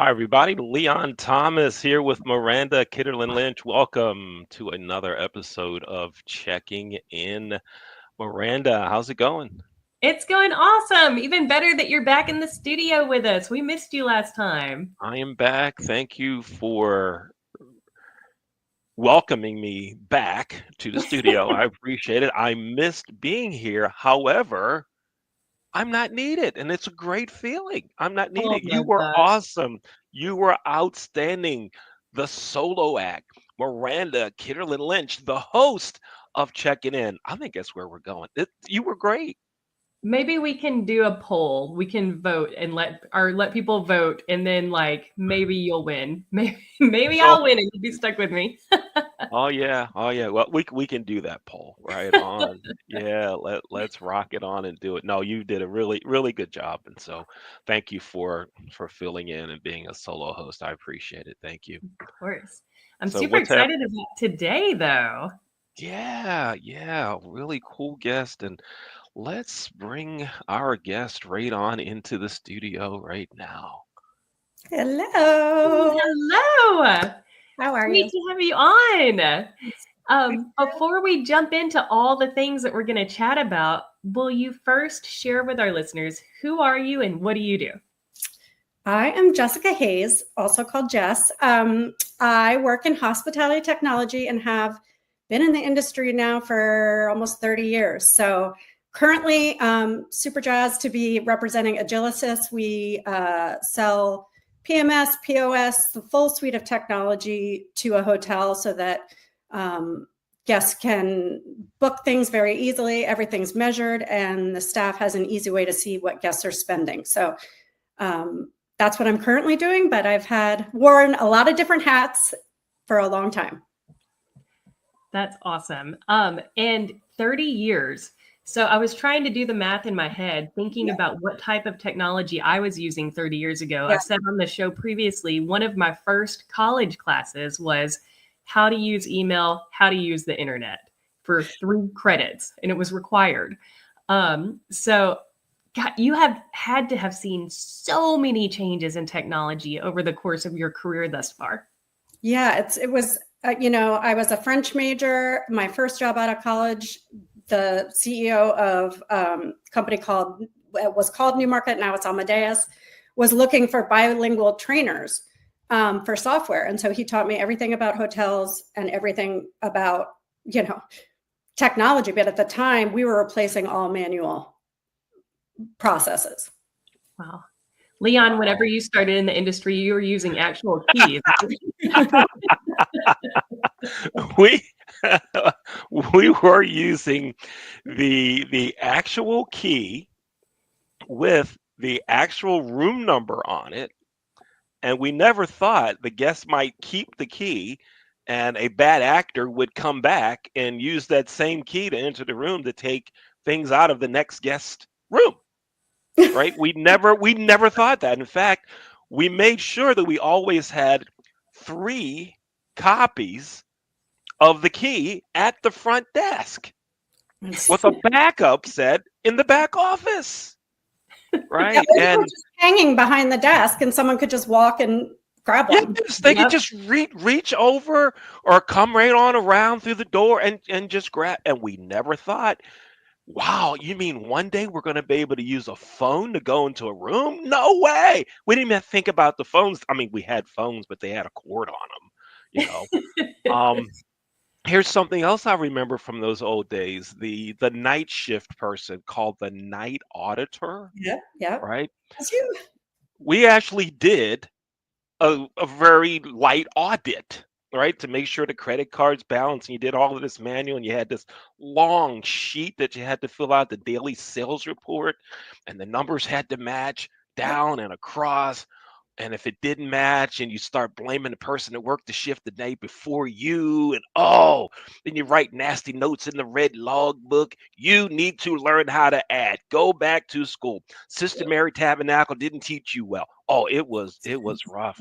Hi, everybody. Leon Thomas here with Miranda Kitterlin Lynch. Welcome to another episode of Checking In. Miranda, how's it going? It's going awesome. Even better that you're back in the studio with us. We missed you last time. I am back. Thank you for welcoming me back to the studio. I appreciate it. I missed being here. However, I'm not needed, and it's a great feeling. I'm not Oh needed. my You were gosh. awesome. You were outstanding. The solo act, Miranda Kitterlin Lynch, the host of Checking In. I think that's where we're going. You were great. Maybe we can do a poll. We can vote and let people vote, and then maybe you'll win. Maybe Oh, I'll win and you'll be stuck with me. oh yeah, oh yeah. Well, we can do that poll right on. Yeah, let's rock it on and do it. No, you did a really good job, and so thank you for filling in and being a solo host. I appreciate it. Thank you. Of course. I'm So super what's happening? excited about today, though. Yeah, really cool guest. And let's bring our guest right on into the studio right now. Hello. Hello. How are Great you? to have you on. Before we jump into all the things that we're going to chat about, will you first share with our listeners who are you and what do you do? I am Jessica Hayes, also called Jess. I work in hospitality technology and have been in the industry now for almost 30 years. So currently, super jazzed to be representing Agilicis. We sell PMS, POS, the full suite of technology to a hotel so that guests can book things very easily. Everything's measured, and the staff has an easy way to see what guests are spending. So that's what I'm currently doing, but I've worn a lot of different hats for a long time. That's awesome. And 30 years. So I was trying to do the math in my head, thinking about what type of technology I was using 30 years ago. Yeah. I've said on the show previously, one of my first college classes was how to use email, how to use the internet for 3 credits, and it was required. So God, you have had to have seen so many changes in technology over the course of your career thus far. Yeah, it was, I was a French major. My first job out of college, the CEO of a company was called Newmarket, now it's Amadeus, was looking for bilingual trainers for software. And so he taught me everything about hotels and everything about, technology. But at the time, we were replacing all manual processes. Wow. Leon, Wow. whenever you started in the industry, you were using actual keys. we we were using the actual key with the actual room number on it, and we never thought the guest might keep the key and a bad actor would come back and use that same key to enter the room to take things out of the next guest room. Right? We never thought that. In fact, we made sure that we always had 3 copies of the key at the front desk with a backup set in the back office. Right? Yeah, and just hanging behind the desk, and someone could just walk and grab one. They could just reach over or come right on around through the door and just grab. And we never thought, wow, you mean one day we're going to be able to use a phone to go into a room? No way. We didn't even think about the phones. I mean, we had phones, but they had a cord on them. Here's something else I remember from those old days: the night shift person called the night auditor. Yeah. Right. That's you. We actually did a very light audit, right, to make sure the credit cards balance. And you did all of this manual, and you had this long sheet that you had to fill out, the daily sales report, and the numbers had to match down and across. And if it didn't match, and you start blaming the person that worked the shift the day before you, and then you write nasty notes in the red log book. You need to learn how to add. Go back to school. Sister Mary Tabernacle didn't teach you well. Oh, it was rough.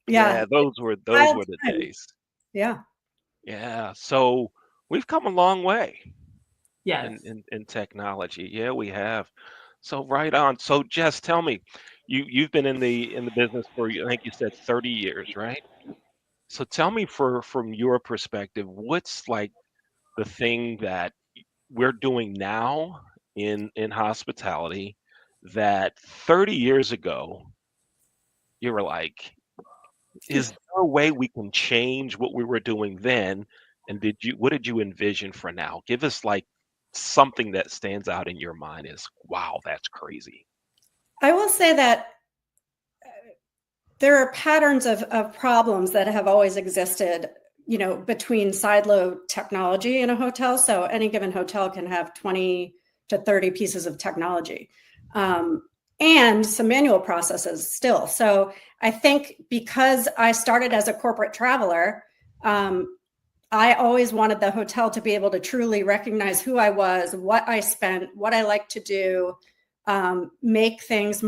Yeah, those were the days. Yeah. Yeah. So we've come a long way. Yes. In technology. Yeah, we have. So right on. So Jess, tell me, you've been in the business for, I think you said 30 years, right? So tell me, from your perspective, what's like the thing that we're doing now in hospitality that 30 years ago you were like, is there a way we can change what we were doing then? And what did you envision for now? Give us like something that stands out in your mind as, wow, that's crazy. I will say that there are patterns of problems that have always existed, between sideload technology in a hotel. So any given hotel can have 20 to 30 pieces of technology, and some manual processes still. So I think because I started as a corporate traveler, I always wanted the hotel to be able to truly recognize who I was, what I spent, what I like to do, make things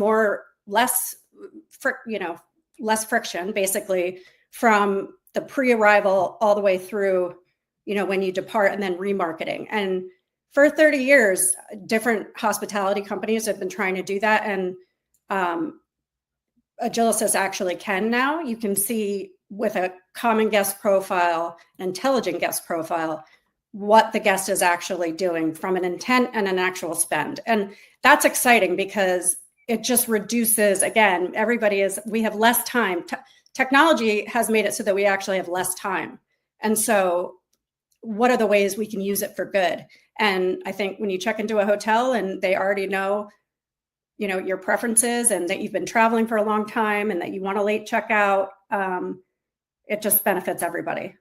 less friction, basically, from the pre-arrival all the way through, when you depart, and then remarketing. And for 30 years, different hospitality companies have been trying to do that. And Agilysys actually can now. You can see with a common guest profile, intelligent guest profile, what the guest is actually doing from an intent and an actual spend. And that's exciting because it just reduces, again, we have less time. Technology has made it so that we actually have less time. And so what are the ways we can use it for good? And I think when you check into a hotel and they already know, your preferences, and that you've been traveling for a long time, and that you want a late checkout, it just benefits everybody.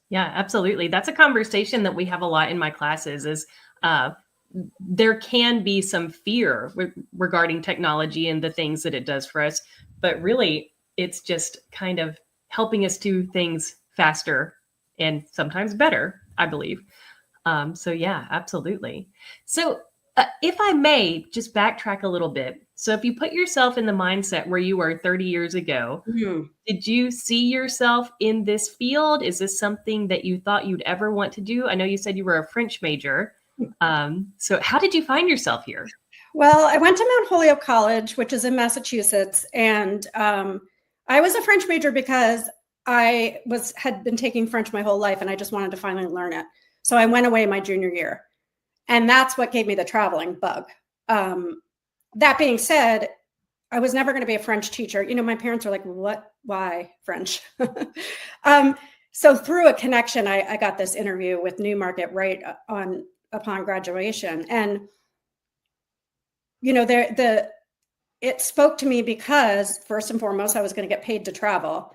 Yeah, absolutely. That's a conversation that we have a lot in my classes is there can be some fear regarding technology and the things that it does for us, but really it's just kind of helping us do things faster and sometimes better, I believe. So yeah, absolutely. So if I may just backtrack a little bit. So if you put yourself in the mindset where you were 30 years ago, did you see yourself in this field? Is this something that you thought you'd ever want to do? I know you said you were a French major. So how did you find yourself here? Well, I went to Mount Holyoke College, which is in Massachusetts. And I was a French major because I had been taking French my whole life, and I just wanted to finally learn it. So I went away my junior year. And that's what gave me the traveling bug. That being said, I was never going to be a French teacher. My parents were like, what, why French? So through a connection, I got this interview with Newmarket right upon graduation. And, it spoke to me because first and foremost, I was going to get paid to travel.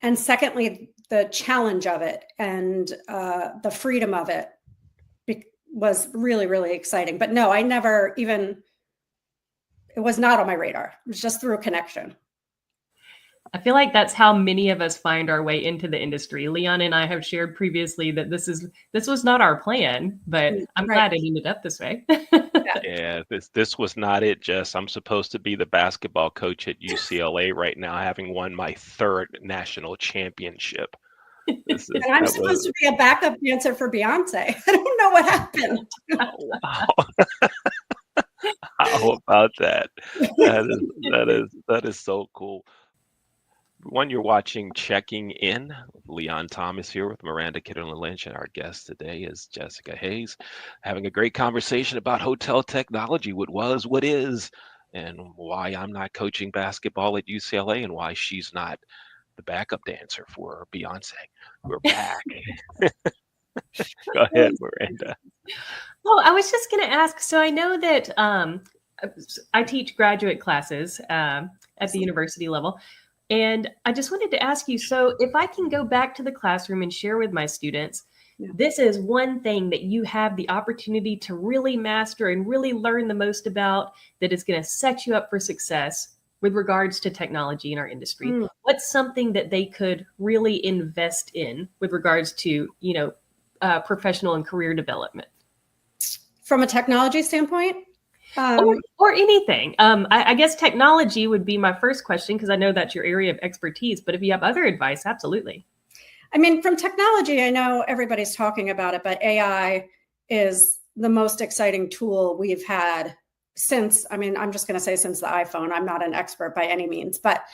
And secondly, the challenge of it and the freedom of it was really, really exciting. But no, it was not on my radar. It was just through a connection. I feel like that's how many of us find our way into the industry. Leon and I have shared previously that this was not our plan, but I'm glad it ended up this way. Yeah, this was not it, Jess. I'm supposed to be the basketball coach at UCLA right now, having won my 3rd national championship. I'm supposed to be a backup dancer for Beyonce. I don't know what happened. Wow. How about that? That is so cool. One, you're watching Checking In. Leon Thomas here with Miranda Kitterlin Lynch, and our guest today is Jessica Hayes, having a great conversation about hotel technology, what was, what is, and why I'm not coaching basketball at UCLA, and why she's not the backup dancer for Beyonce. We're back. Go ahead, Miranda. Oh, I was just going to ask. So I know that I teach graduate classes at the university level. And I just wanted to ask you, so if I can go back to the classroom and share with my students, this is one thing that you have the opportunity to really master and really learn the most about that is going to set you up for success with regards to technology in our industry. What's something that they could really invest in with regards to, professional and career development? From a technology standpoint? Or anything. I guess technology would be my first question because I know that's your area of expertise. But if you have other advice, absolutely. I mean, from technology, I know everybody's talking about it, but AI is the most exciting tool we've had since, I mean, I'm just going to say since the iPhone. I'm not an expert by any means, but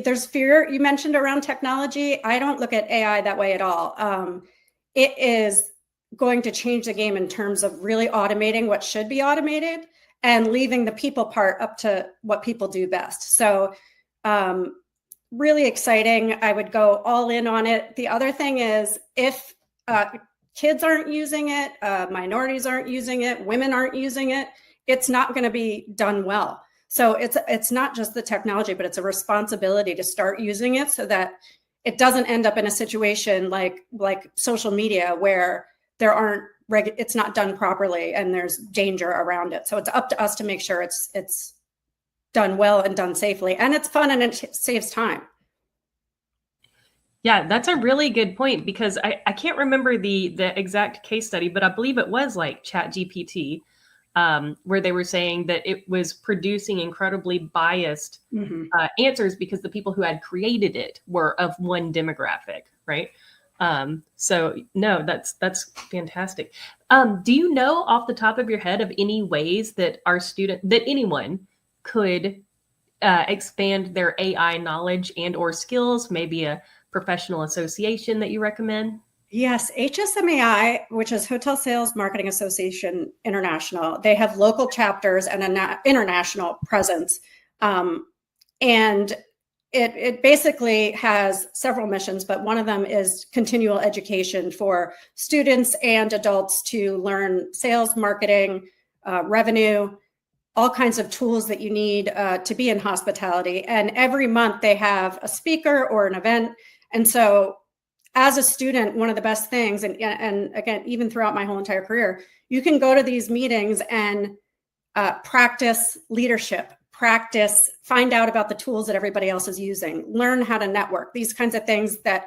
there's fear you mentioned around technology. I don't look at AI that way at all. It is going to change the game in terms of really automating what should be automated and leaving the people part up to what people do best. So really exciting. I would go all in on it. The other thing is, if kids aren't using it, minorities aren't using it, women aren't using it, it's not going to be done well. So it's not just the technology, but it's a responsibility to start using it so that it doesn't end up in a situation like social media where it's not done properly and there's danger around it. So it's up to us to make sure it's done well and done safely, and it's fun and it saves time. Yeah, that's a really good point, because I can't remember the exact case study, but I believe it was like ChatGPT, where they were saying that it was producing incredibly biased answers because the people who had created it were of one demographic, right? So no, that's fantastic. Do you know off the top of your head of any ways that anyone could expand their AI knowledge and or skills, maybe a professional association that you recommend? Yes, HSMAI, which is Hotel Sales Marketing Association International, they have local chapters and an international presence. And it basically has several missions, but one of them is continual education for students and adults to learn sales, marketing, revenue, all kinds of tools that you need to be in hospitality. And every month they have a speaker or an event. And so as a student, one of the best things, and again, even throughout my whole entire career, you can go to these meetings and practice leadership, find out about the tools that everybody else is using, learn how to network, these kinds of things that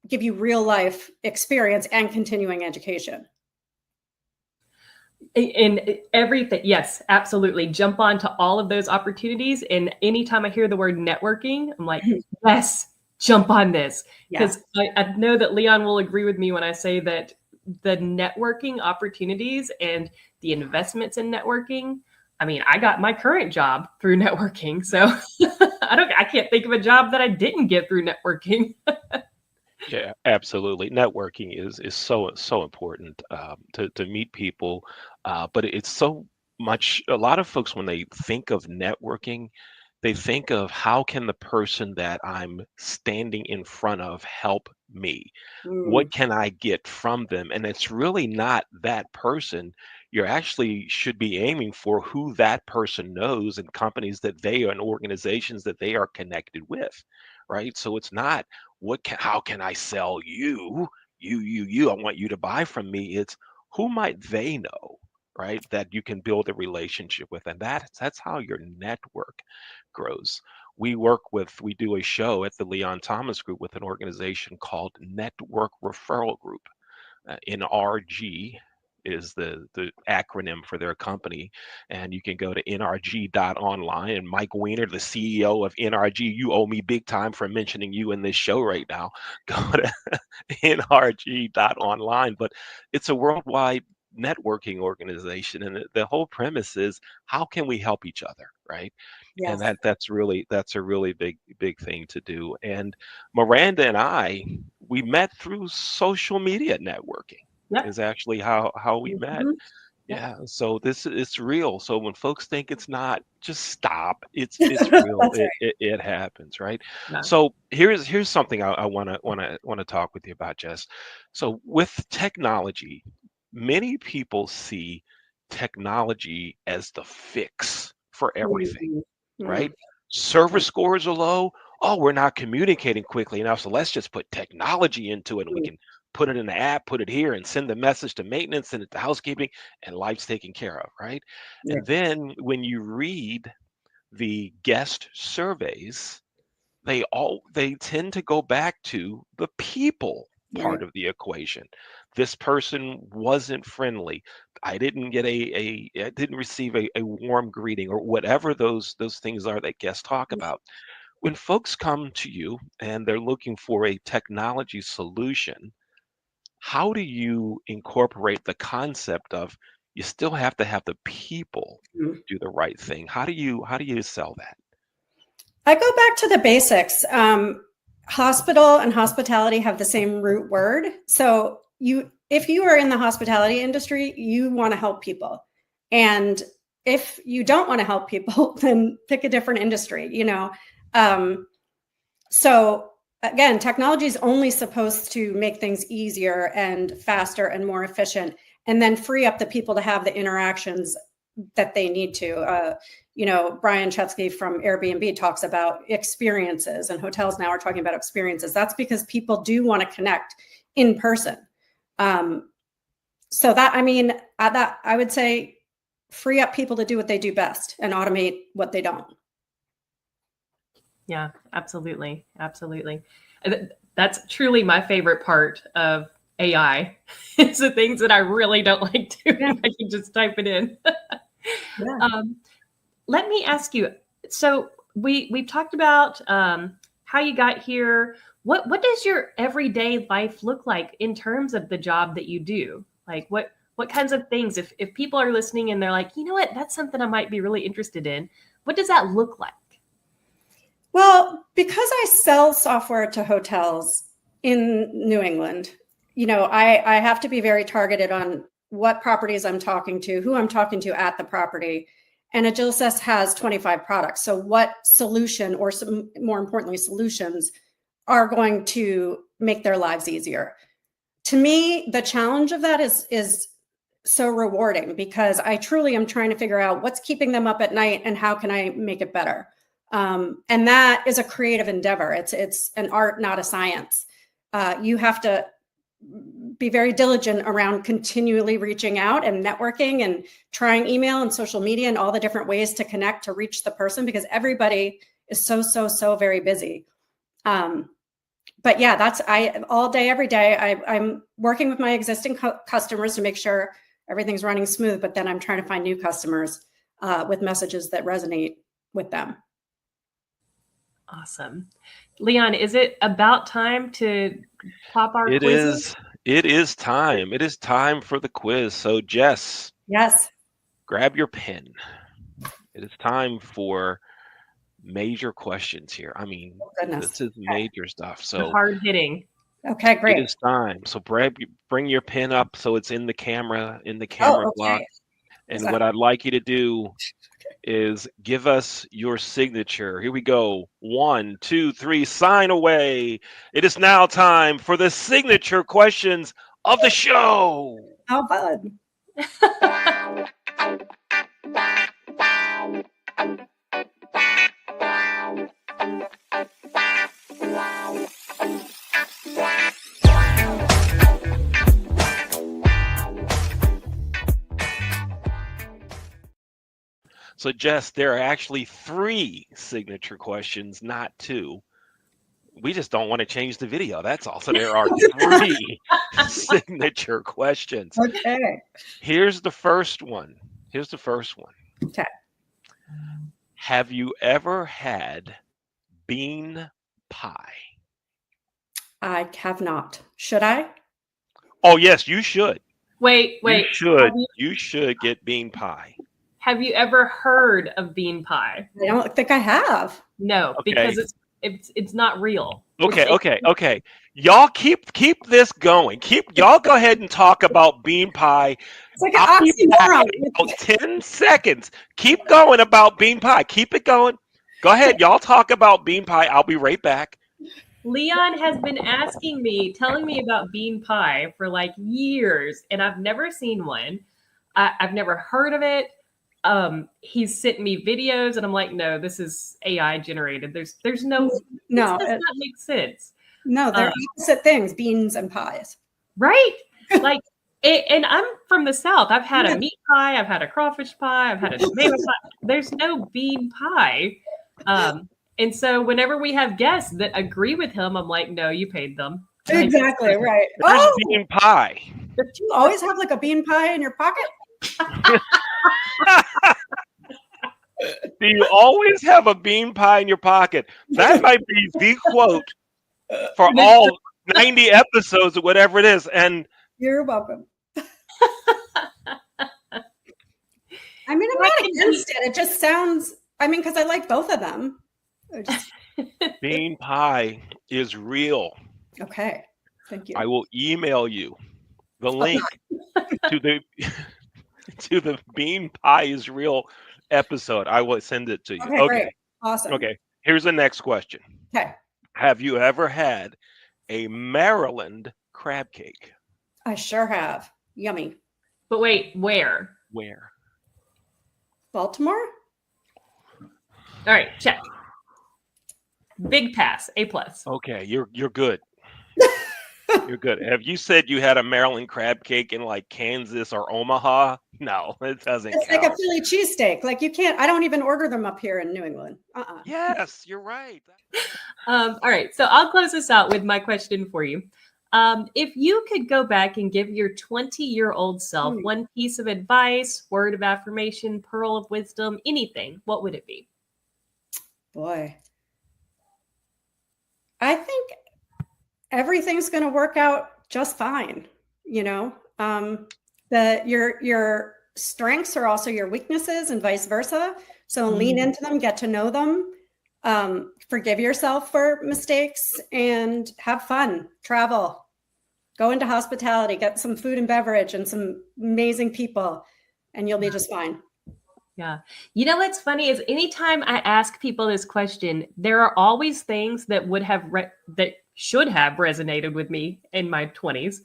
give you real life experience and continuing education. In everything, yes, absolutely. Jump onto all of those opportunities. And anytime I hear the word networking, I'm like, yes, jump on this. Because I know that Leon will agree with me when I say that the networking opportunities and the investments in networking, I mean, I got my current job through networking. So I can't think of a job that I didn't get through networking. Yeah, absolutely. Networking is so important to meet people, but it's so much. A lot of folks, when they think of networking, they think of how can the person that I'm standing in front of help me? What can I get from them? And it's really not that person. You actually should be aiming for who that person knows and companies that they are and organizations that they are connected with, right? So it's not how can I sell you? I want you to buy from me. It's who might they know, right? That you can build a relationship with. And that's how your network grows. We do a show at the Leon Thomas Group with an organization called Network Referral Group. NRG is the acronym for their company. And you can go to nrg.online. And Mike Weiner, the CEO of NRG, you owe me big time for mentioning you in this show right now. Go to nrg.online. But it's a worldwide networking organization, and the whole premise is how can we help each other, right? Yes. And that's a really big thing to do. And Miranda and I, we met through social media networking. Yep. Is actually how we met. Yeah, so it's real. So when folks think it's not, just stop. It's real. It happens, right? Yeah. So here's something I wanna talk with you about, Jess. So with technology, many people see technology as the fix for everything, right? Server scores are low. Oh, we're not communicating quickly enough, so let's just put technology into it, and we can put it in the app, put it here, and send the message to maintenance, send it to housekeeping, and life's taken care of, right? And then when you read the guest surveys, they tend to go back to the people part of the equation. This person wasn't friendly. I didn't get I didn't receive a warm greeting, or whatever those things are that guests talk about. When folks come to you and they're looking for a technology solution, how do you incorporate the concept of you still have to have the people Mm. do the right thing? How do you sell that? I go back to the basics. Hospital and hospitality have the same root word. So if you are in the hospitality industry, you want to help people. And if you don't want to help people, then pick a different industry, you know? So again, technology is only supposed to make things easier and faster and more efficient, and then free up the people to have the interactions that they need to. You know, Brian Chesky from Airbnb talks about experiences, and hotels now are talking about experiences. That's because people do want to connect in person. So that, I mean, that I would say free up people to do what they do best and automate what they don't. Yeah, absolutely. Absolutely. That's truly my favorite part of AI. It's the things that I really don't like doing. Yeah. I can just type it in. Yeah. Let me ask you. So we've talked about how you got here. What does your everyday life look like in terms of the job that you do? Like what kinds of things, if people are listening and they're like, you know what, that's something I might be really interested in. What does that look like? Well, because I sell software to hotels in New England, you know, I have to be very targeted on what properties I'm talking to, who I'm talking to at the property. And Agilysys has 25 products. So what solution, or some, more importantly, solutions are going to make their lives easier? To me, the challenge of that is so rewarding, because I truly am trying to figure out what's keeping them up at night and how can I make it better. And that is a creative endeavor. It's an art, not a science. You have to be very diligent around continually reaching out and networking and trying email and social media and all the different ways to connect to reach the person, because everybody is so very busy. But yeah, that's all day, every day. I'm working with my existing customers to make sure everything's running smooth, but then I'm trying to find new customers with messages that resonate with them. Awesome. Leon, is it about time to pop our quizzes? It is time. It is time for the quiz. So Jess. Yes. Grab your pen. It is time for major questions here. I mean, this is major stuff. So hard hitting. Okay, great. It is time. So bring your pen up so it's in the camera, block. And what I'd like you to do is give us your signature. Here we go. 1, 2, 3, sign away. It is now time for the signature questions of the show. How fun. So, Jess, there are actually 3 signature questions, not 2. We just don't want to change the video. That's all. So there are 3 signature questions. Okay. Here's the first one. Okay. Have you ever had bean pie? I have not. Should I? Oh, yes, you should. Wait. You should get bean pie. Have you ever heard of bean pie? I don't think I have. No, okay. Because it's not real. Okay. Y'all keep this going. Y'all go ahead and talk about bean pie. It's like an oxymoron. 10 seconds. Keep going about bean pie. Keep it going. Go ahead. Y'all talk about bean pie. I'll be right back. Leon has been telling me about bean pie for like years, and I've never seen one. I've never heard of it. He's sent me videos, and I'm like, no, this is AI generated. There's no. This does not make sense. No, they're opposite things: beans and pies. Right? Like, and I'm from the South. I've had a meat pie. I've had a crawfish pie. I've had a tomato pie. There's no bean pie. And so whenever we have guests that agree with him, I'm like, no, you paid them. Exactly right. There's bean pie. Do you always have like a bean pie in your pocket? Do you always have a bean pie in your pocket? That might be the quote for all 90 episodes or whatever it is. And You're welcome. I mean, I'm not against it. It just sounds, I mean, because I like both of them. Bean pie is real. Okay. Thank you. I will email you the link to the Bean Pie is Real episode. I will send it to you. Okay. Great. Awesome. Okay. Here's the next question. Okay. Have you ever had a Maryland crab cake? I sure have. Yummy. But wait, where? Where? Baltimore? All right, check. Big pass, A+. Okay, you're good. You're good. Have you said you had a Maryland crab cake in like Kansas or Omaha? No, it doesn't It's count. like a Philly cheesesteak. Like you can't, I don't even order them up here in New England. Yes, you're right. All right, so I'll close this out with my question for you. If you could go back and give your 20-year-old self one piece of advice, word of affirmation, pearl of wisdom, anything, what would it be? Boy. I think everything's going to work out just fine. You know, your strengths are also your weaknesses and vice versa. So lean into them, get to know them, forgive yourself for mistakes and have fun, travel, go into hospitality, get some food and beverage and some amazing people, and you'll be just fine. Yeah. You know, what's funny is anytime I ask people this question, there are always things that would have that should have resonated with me in my 20s,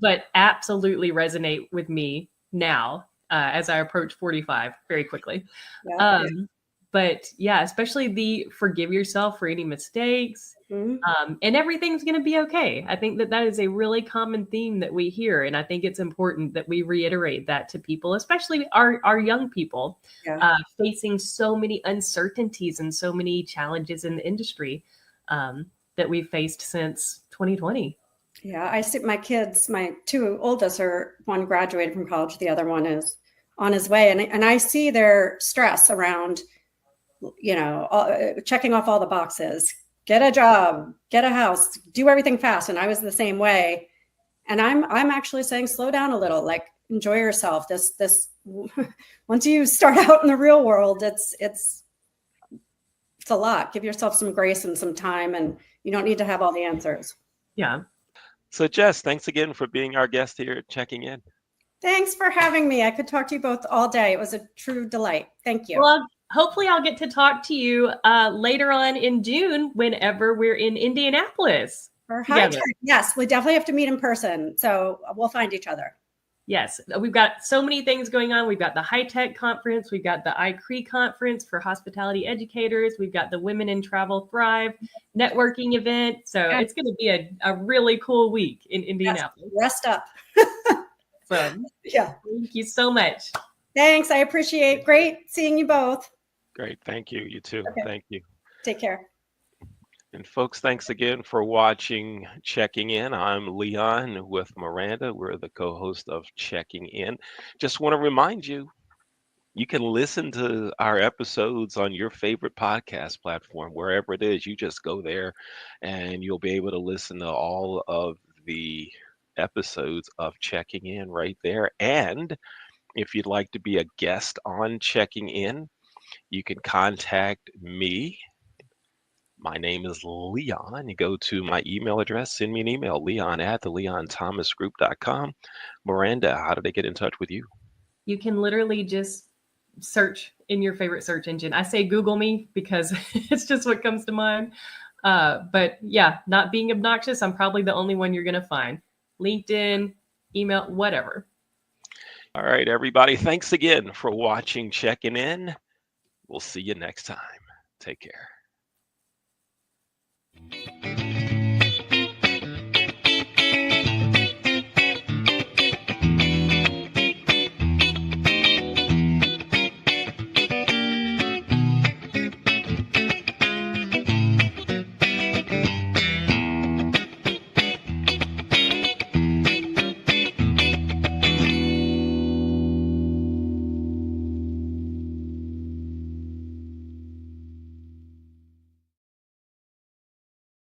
but absolutely resonate with me now as I approach 45 very quickly. But yeah, especially the forgive yourself for any mistakes and everything's going to be okay. I think that is a really common theme that we hear. And I think it's important that we reiterate that to people, especially our young people facing so many uncertainties and so many challenges in the industry that we've faced since 2020. Yeah, I see my kids, my two oldest one graduated from college, the other one is on his way. And I see their stress around, you know, checking off all the boxes, get a job, get a house, do everything fast. And I was the same way. And I'm actually saying, slow down a little, like enjoy yourself. This once you start out in the real world, it's a lot. Give yourself some grace and some time, and you don't need to have all the answers. Yeah. So Jess, thanks again for being our guest here at Checking In. Thanks for having me. I could talk to you both all day. It was a true delight. Thank you. Well, hopefully I'll get to talk to you later on in June whenever we're in Indianapolis. Yes, we definitely have to meet in person. So we'll find each other. Yes, we've got so many things going on. We've got the High Tech Conference. We've got the iCRE Conference for hospitality educators. We've got the Women in Travel Thrive networking event. So it's going to be a really cool week in Indianapolis. Yes, rest up. So thank you so much. Thanks. I appreciate. Great seeing you both. Great. Thank you. You too. Okay. Thank you. Take care. And folks, thanks again for watching Checking In. I'm Leon with Miranda. We're the co-host of Checking In. Just want to remind you, you can listen to our episodes on your favorite podcast platform, wherever it is. You just go there and you'll be able to listen to all of the episodes of Checking In right there. And if you'd like to be a guest on Checking In, you can contact me. My name is Leon. You go to my email address, send me an email, leon@theleonthomasgroup.com. Miranda, how do they get in touch with you? You can literally just search in your favorite search engine. I say Google me because it's just what comes to mind. But yeah, not being obnoxious, I'm probably the only one you're going to find. LinkedIn, email, whatever. All right, everybody. Thanks again for watching Checking In. We'll see you next time. Take care.